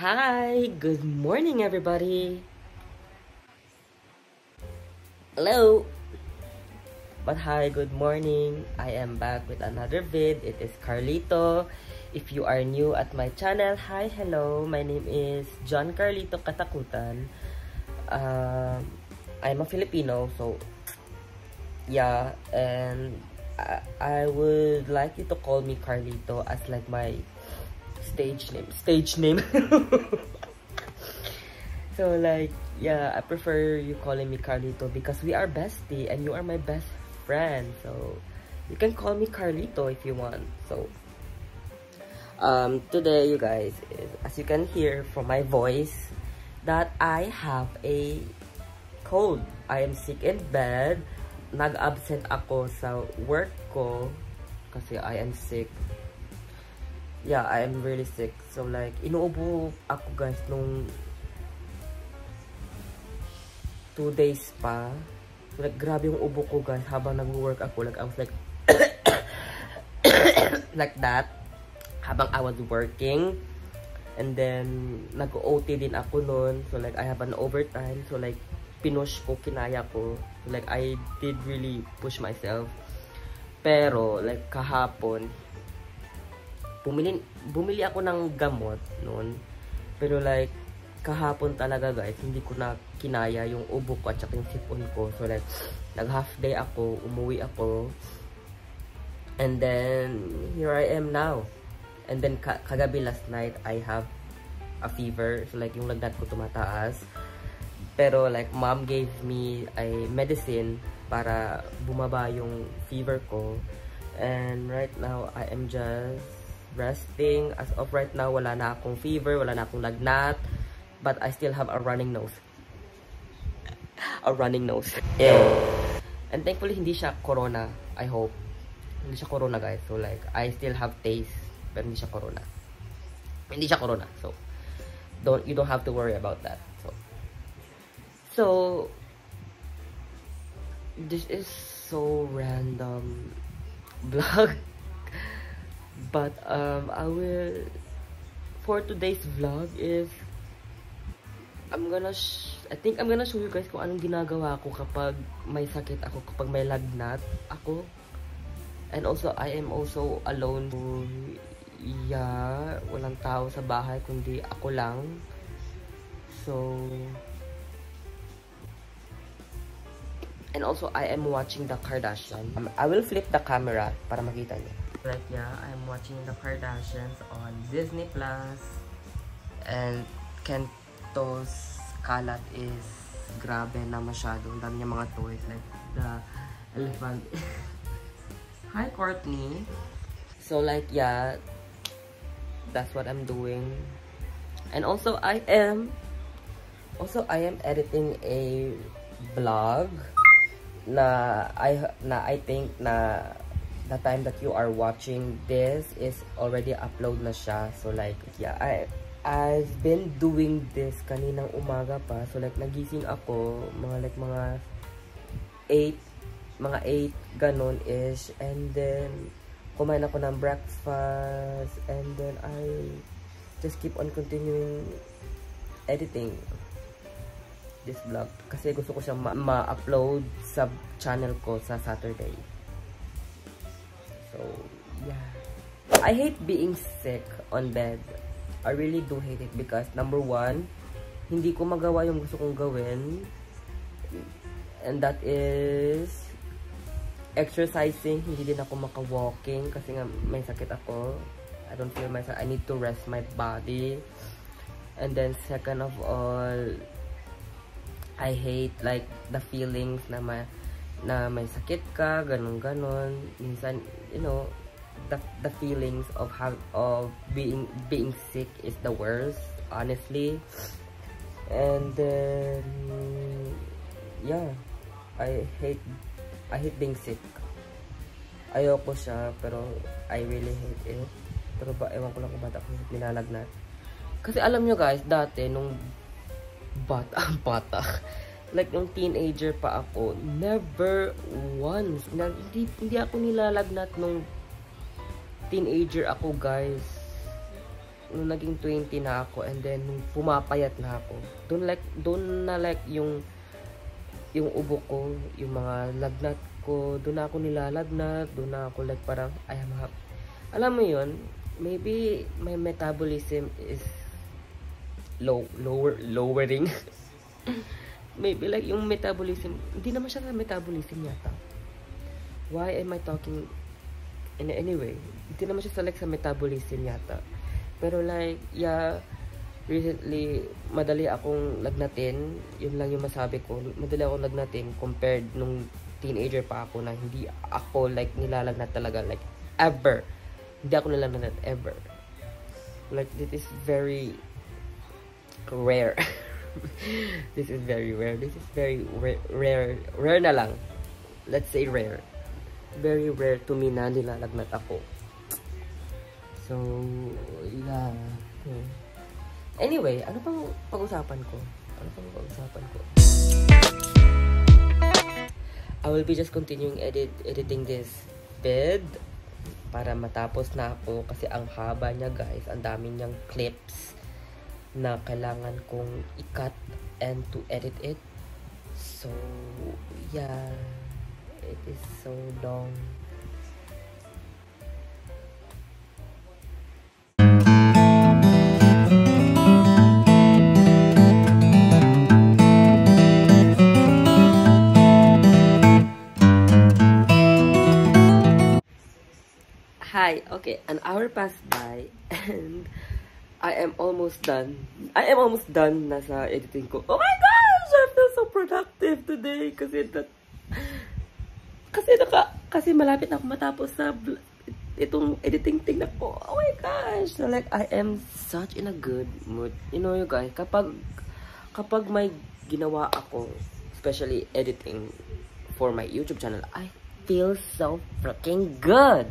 Hi, good morning everybody. Hello. But hi, good morning. I am back with another vid. It is Carlito. If you are new at my channel, hi, hello. My name is John Carlito Katakutan. I'm a Filipino, so yeah, and I would like you to call me Carlito as like my stage name. So like, yeah, I prefer you calling me Carlito because we are bestie and you are my best friend. So you can call me Carlito if you want. So today, you guys, as you can hear from my voice, that I have a cold. I am sick in bed. Nag-absent ako sa work ko kasi I am sick. Yeah, I am really sick. So like, inuubo ako guys nung 2 days pa. So like, grabe yung ubo ko guys habang nag-work ako. Like, I was like like that habang I was working. And then nag-OT din ako nun. So like, I have an overtime. So like, pinush ko, kinaya ko. So like, I did really push myself. Pero like, kahapon bumili ako ng gamot noon. Pero like, kahapon talaga guys, hindi ko na kinaya yung ubo ko at saka yung sipon ko. So like, nag half day ako, umuwi ako. And then, here I am now. And then, kagabi last night, I have a fever. So like, yung lagnat ko tumataas. Pero like, mom gave me a medicine para bumaba yung fever ko. And right now, I am just resting. As of right now, wala na akong fever, wala na akong lagnat. But I still have a running nose. A running nose. Yeah. And thankfully, hindi siya corona. I hope. Hindi siya corona, guys. So like, I still have taste. Pero hindi siya corona. Hindi siya corona. So, you don't have to worry about that. So this is so random vlog. But I will, for today's vlog is I think I'm gonna show you guys kung anong ginagawa ko kapag may sakit ako, kapag may lagnat ako. And also, I am also alone. Yeah, walang tao sa bahay kundi ako lang. So, and also, I am watching the Kardashians. I will flip the camera para makita niyo. Like, yeah, I'm watching the Kardashians on Disney Plus. And Kento's kalat is grabe na masyado. Ang dami niya mga toys. Like, the elephant. Hi, Courtney. So, like, yeah, that's what I'm doing. And also, I am editing a vlog na I think na the time that you are watching this is already upload na siya. So like, yeah, I've been doing this kaninang umaga pa. So like, nagising ako mga 8 ganon ish, and then kumain ako ng breakfast, and then I just keep on continuing editing this vlog kasi gusto ko siyang ma-upload sa channel ko sa Saturday. So, yeah. I hate being sick on bed. I really do hate it because number one, hindi ko magawa yung gusto kong gawin. And that is exercising. Hindi din ako maka-walking kasi nga may sakit ako. I don't feel myself. I need to rest my body. And then second of all, I hate like the feelings na may sakit ka, ganon. Minsan, you know, the feelings of being sick is the worst, honestly. And then, yeah, I hate being sick. Ayoko siya, pero I really hate it. Pero ewan ko lang kung bata ko nilalagnat. Kasi alam nyo guys, dati nung bata like nung teenager pa ako, never once hindi ako nilalagnat nung teenager ako guys. nung naging 20 na ako, and then nung pumapayat na ako, doon na like yung ubo ko, yung mga lagnat ko, doon na ako nilalagnat, doon na ako like parang, alam mo yun, maybe my metabolism is lowering. Maybe like yung metabolism, hindi naman siya metabolism yata. Why am I talking in any way? Hindi naman siya sa metabolism yata. Pero like, yeah, recently, madali akong lagnatin. Yun lang yung masabi ko. Madali akong lagnatin compared nung teenager pa ako na hindi ako like nilalagnat talaga. Like, ever. Hindi ako nilalagnat ever. Like, this is very rare. This is very rare. This is very rare. Rare na lang. Let's say rare. Very rare to me na nilalagnat ako. So, yeah. Anyway, ano pang pag-usapan ko? I will be just continuing editing this vid para matapos na ako kasi ang haba niya, guys. Ang dami niyang clips na kailangan kong i-cut and to edit it. So, yeah. It is so long. Hi, okay, an hour passed by and I am almost done. Na sa editing ko. Oh my gosh, I feel so productive today kasi malapit na ako matapos sa itong editing thing na ko. Oh my gosh, so like I am such in a good mood. You know, you guys, kapag may ginawa ako, especially editing for my YouTube channel, I feel so freaking good.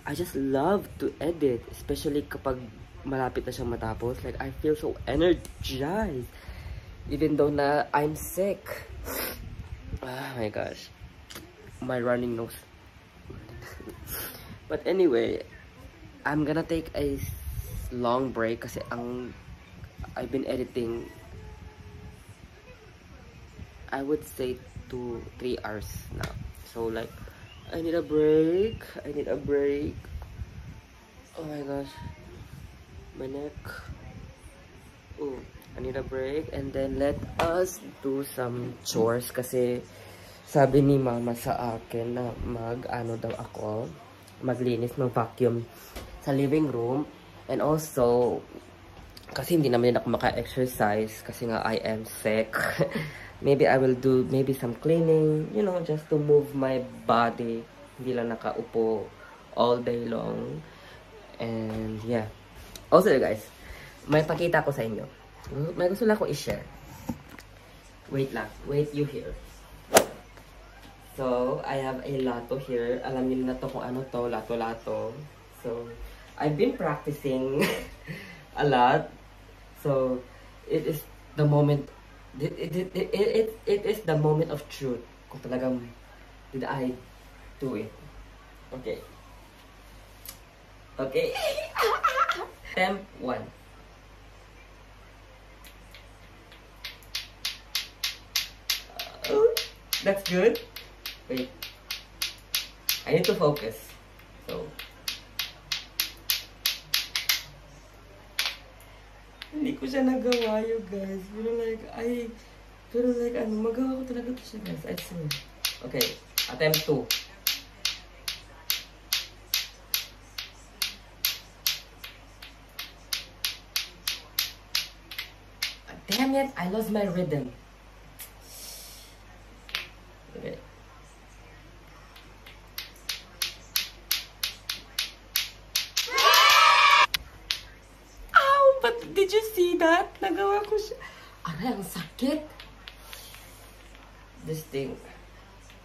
I just love to edit, especially kapag malapit na siyang matapos. Like, I feel so energized. Even though na I'm sick. Oh my gosh. My running nose. But anyway, I'm gonna take a long break kasi I've been editing, I would say 2-3 hours now. So like, I need a break. Oh my gosh. My neck. Oh, I need a break. And then let us do some chores. Kasi sabi ni mama sa akin na maglinis, mag-vacuum sa living room. And also, kasi hindi naman din ako maka-exercise kasi nga I am sick. Maybe I will do some cleaning, you know, just to move my body. Hindi lang nakaupo all day long. And yeah. Also guys, may pakita ko sa inyo. May gusto lang akong i-share. Wait lang. Wait, you hear. So, I have a lato here. Alam niyo na to kung ano to, lato-lato. So, I've been practicing a lot. So, it is the moment. It is the moment of truth. Kung talagang did I do it. Okay. Okay. Temp 1. That's good. Wait. I need to focus. So. Hindi ko siya nagawa, you guys. Pero like, magawa ko talaga ito siya, guys. I swear. Okay, attempt 2. Damn it, I lost my rhythm. Okay. But did you see that? Nagawa ko siya. Aray, ang sakit. This thing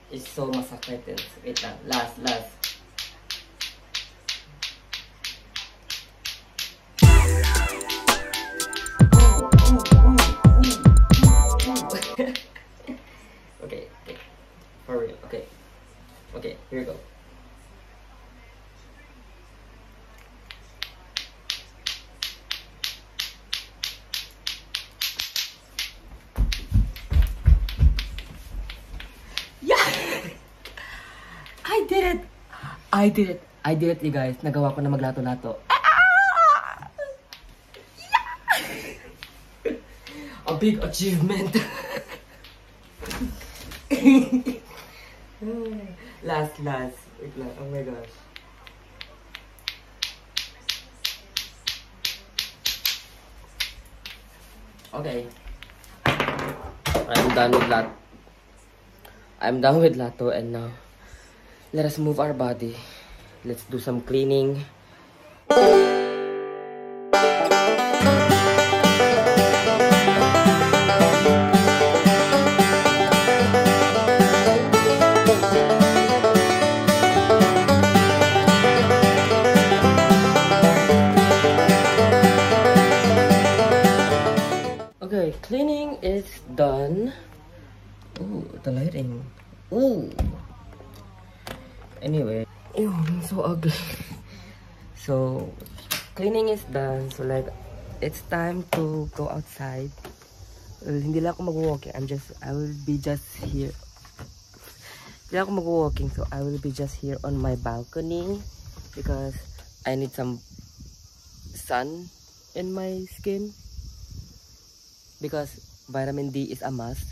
is so masakit. Wait lang. Last. Okay. For real. Okay, here we go. I did it! I did it! I did it, you guys. Nagawa ko na maglato-lato. A big achievement. last. Wait lang. Oh my gosh. Okay. I'm done with lato and now let us move our body. Let's do some cleaning. Okay, cleaning is done. Ooh, the lighting. Ooh. Anyway. Ew, I'm so ugly. So, cleaning is done. So, like, it's time to go outside. Well, hindi lang ako mag-walking. I will be just here. Hindi lang ako mag-walking. So, I will be just here on my balcony. Because I need some sun in my skin. Because vitamin D is a must.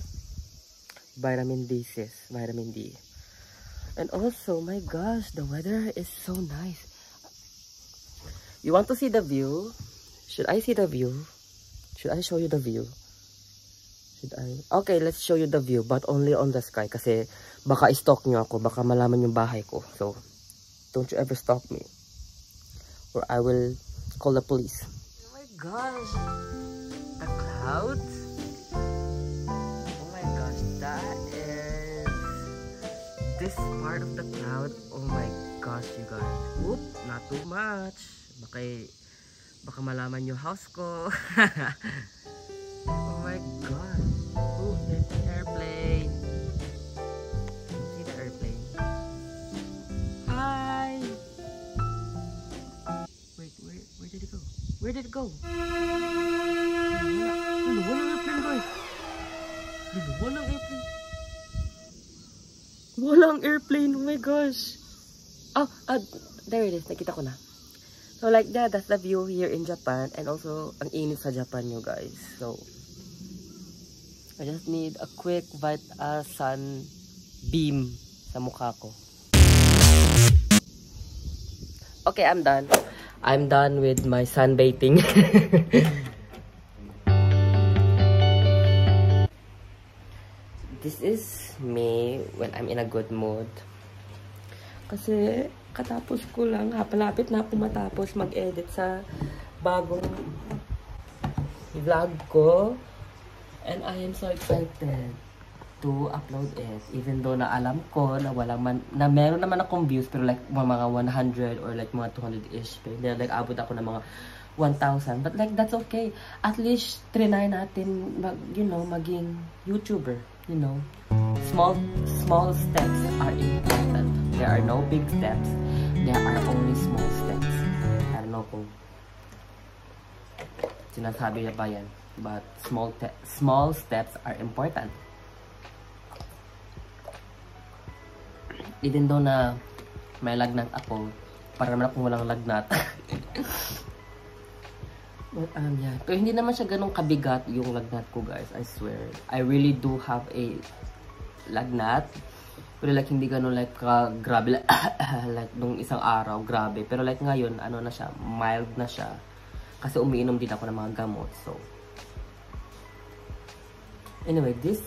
Vitamin D, sis. Vitamin D. And also, my gosh, the weather is so nice. You want to see the view? Should I see the view? Should I show you the view? Should I? Okay, let's show you the view. But only on the sky. Kasi baka i-stalk nyo ako. Baka malaman yung bahay ko. So, don't you ever stalk me. Or I will call the police. Oh my gosh. The clouds? Oh my gosh, that is this part of the cloud. Oh my gosh, you guys. Oop, not too much. Baka malaman yung house ko. Oh my gosh. Oh, there's an airplane. Can you see the airplane? Hi! Wait, where did it go? Where did it go? Walang airplane, guys. Walang airplane. Walang airplane. Oh my gosh. Oh, there it is. Nakita ko na. So like that, that's the view here in Japan. And also, ang init sa Japan, you guys. So, I just need a quick sun beam sa mukha ko. Okay, I'm done. I'm done with my sunbathing. This is me when I'm in a good mood. Kasi katapos ko lang, palapit na ako matapos mag-edit sa bagong vlog ko. And I am so excited to upload it. Even though na alam ko na na meron naman akong views, pero like mga 100 or like mga 200-ish. Pero like abot ako ng mga 1,000. But like that's okay. At least trinay natin maging YouTuber. You know, small steps are important. There are no big steps. There are only small steps. I don't know kung sinasabi niya ba yan. But small steps are important. Even though na may lagnat ako, para naman akong walang lagnat. But yeah. Pero hindi naman siya ganun kabigat yung lagnat ko, guys. I swear. I really do have a lagnat. Pero like hindi ganun like grabe like nung isang araw, grabe. Pero like ngayon, ano na siya, mild na siya. Kasi umiinom din ako ng mga gamot. So anyway, this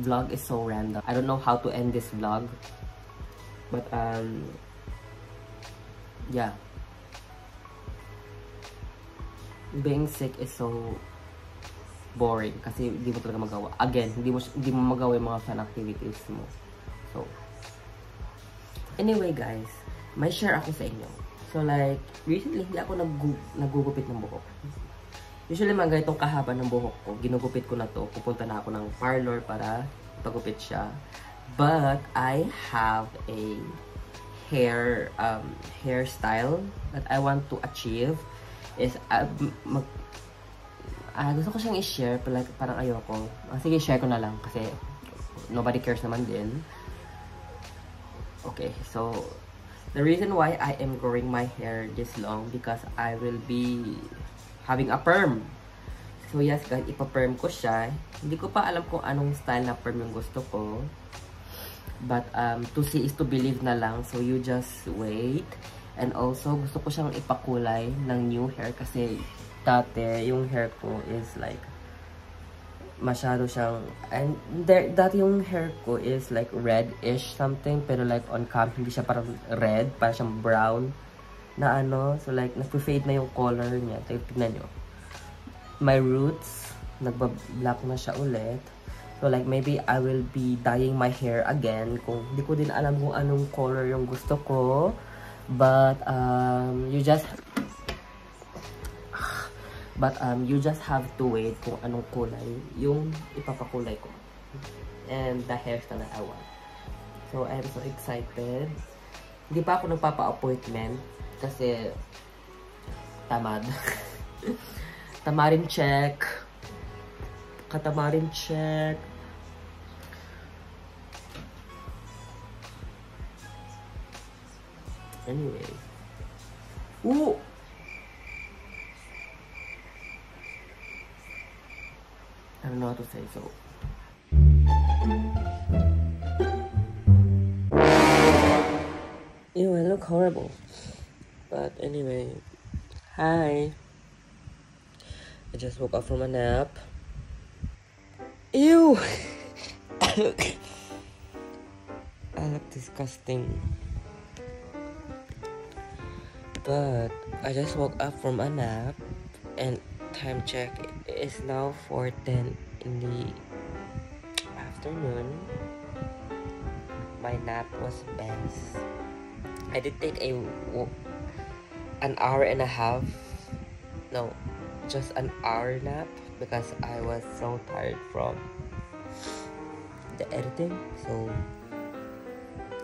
vlog is so random. I don't know how to end this vlog. But yeah. Being sick is so boring kasi hindi mo talaga magawa. Again, hindi mo magawa yung mga fun activities mo. So, anyway guys, may share ako sa inyo. So like, recently hindi ako nagugupit ng buhok. Usually mga ganitong kahaba ng buhok ko, ginugupit ko na to. Pupunta na ako ng parlor para pagupit siya. But I have a hairstyle that I want to achieve. Is gusto ko siyang i-share pero like, parang ayoko. Sige, share ko na lang kasi nobody cares naman din. Okay, so the reason why I am growing my hair this long because I will be having a perm. So yes guys, ipa-perm ko siya. Hindi ko pa alam kung anong style na perm yung gusto ko. But to see is to believe na lang. So you just wait. And also gusto ko siyang ipakulay ng new hair kasi dati yung hair ko is like masyado siyang, and dati yung hair ko is like red-ish something, pero like on cam hindi siya parang red, parang siyang brown na ano, so like nag-fade na yung color niya. Tignan nyo, my roots nagba-black na siya ulit, so like maybe I will be dyeing my hair again, kung hindi ko din alam kung anong color yung gusto ko, but you just have to wait kung anong kulay yung ipapakulay ko. And the hairstyle that I want. So, I'm so excited. Hindi pa ako nagpapa-appointment kasi tamad. Tamarin check. Katamarin check. Anyway. Ooh! I don't know how to say so. Ew, I look horrible. But anyway, hi. I just woke up from a nap. Ew! I look disgusting. But I just woke up from a nap and time check is now 4:10 in the afternoon. My nap was best. I did take an hour and a half, no, just an hour nap because I was so tired from the editing. So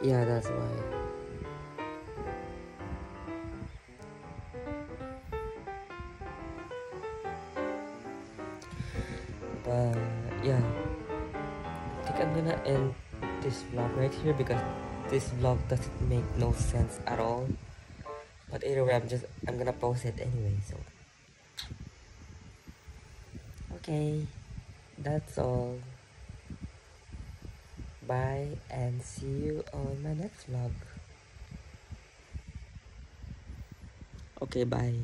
yeah, that's why. But yeah, I think I'm gonna end this vlog right here because this vlog doesn't make no sense at all. But either way, I'm gonna post it anyway. So okay, that's all. Bye and see you on my next vlog. Okay, bye.